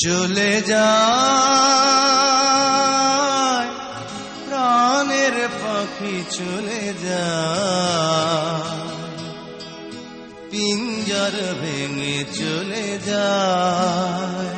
চলে যায় প্রাণের পাখি, চলে যায় পিঞ্জর ভেঙে, চলে যায়।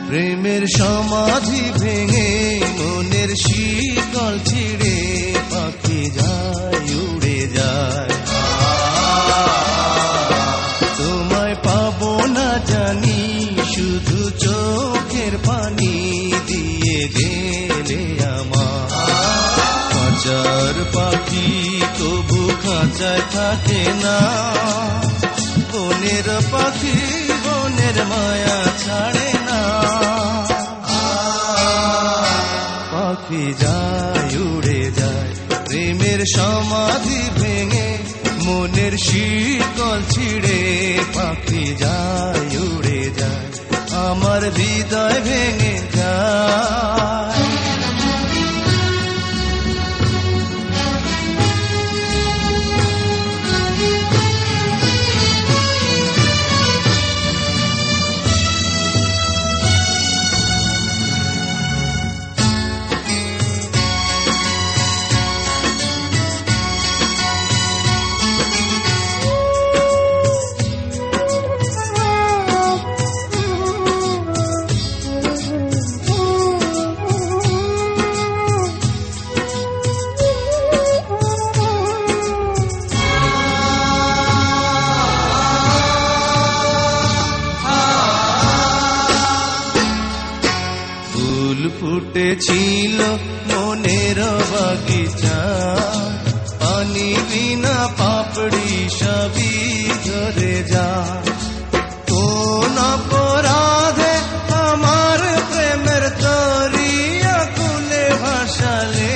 প্রেমের সমাধি ভেঙে, মনের শিকল ছিঁড়ে, পাখি যায়, উড়ে যায়। তোমায় পাবো না জানি, শুধু চোখের পানি দিয়ে গেলে আমার। খাঁচার পাখি তবু খাঁচায় থাকে না, বনের পাখি বনের মায়া ছাড়ে না। পাখি যায়, উড়ে যায়, প্রেমের সমাধি ভেঙে, মনের শিকল ছিঁড়ে, পাখি যায়, উড়ে যায়, আমার হৃদয় ভেঙে যায়। ফুল ফুটেছিল মনের বাগিচা, পানি বিনা পাপড়ি সবই ঝরে যায়। কোন অপরাধে আমার প্রেমের তরি আকুলে ভাসালে,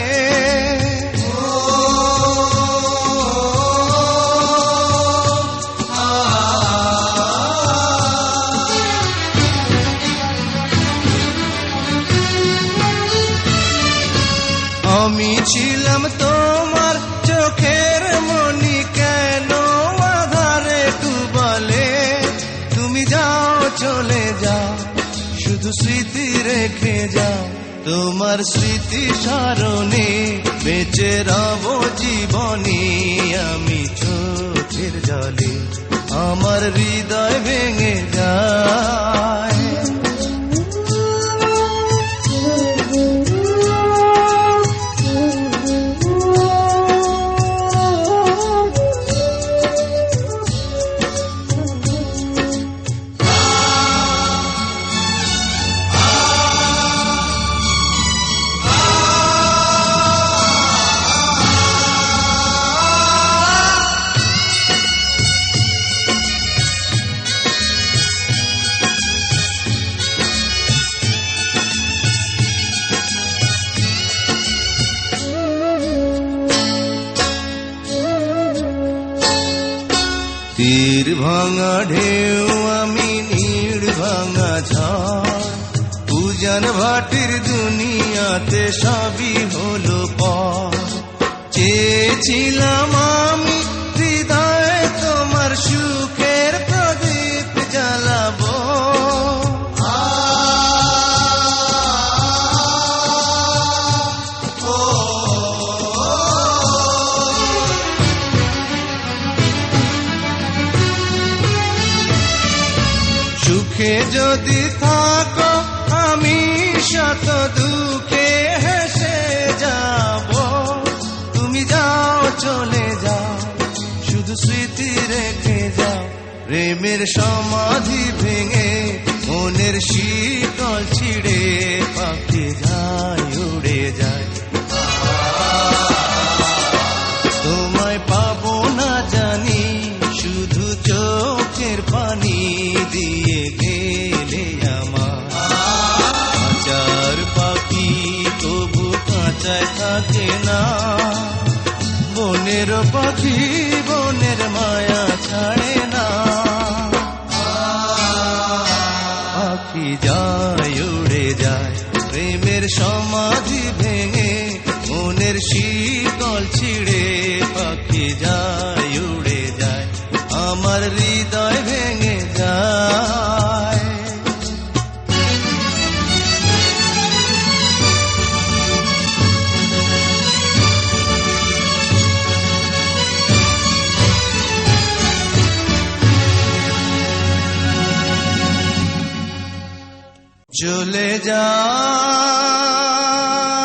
আমি ছিলাম তোমার চোখের মনি, কেন আধারে ডুবালে? তুমি যাও, চলে যাও, শুধু স্মৃতি রেখে যাও। তোমার স্মৃতি স্মরণে বেঁচে রব জীবনে, আমি চোখের জলে, আমার হৃদয় ভেঙে যায়। তীর ভাঙা ঢেউ আমি, নীড় ভাঙা ঝড়, উজান ভাটির দুনিয়াতে সবই হলো পর। চেয়েছিলাম আমি হৃদয়ে তোমার সুখের প্রদীপ জ্বালাবো, সুখে যদি থাকো আমি শত দুঃখে হেসে যাব। তুমি যাও, চলে যাও, শুধু স্মৃতি রেখে যাও। প্রেমের সমাধি ভেঙে, মনের শীতল ছিঁড়ে, পাখি যায়, উড়ে যায়। থাকে না। বনের পাখি বনের মায়া ছাড়ে না। পাখি যায় উড়ে যায় প্রেমের সমাধি ভেঙে, মনের শীতল ছিঁড়ে। পাখি যায় উড়ে যায় আমার হৃদয় ভেঙে যায়। চলে যায়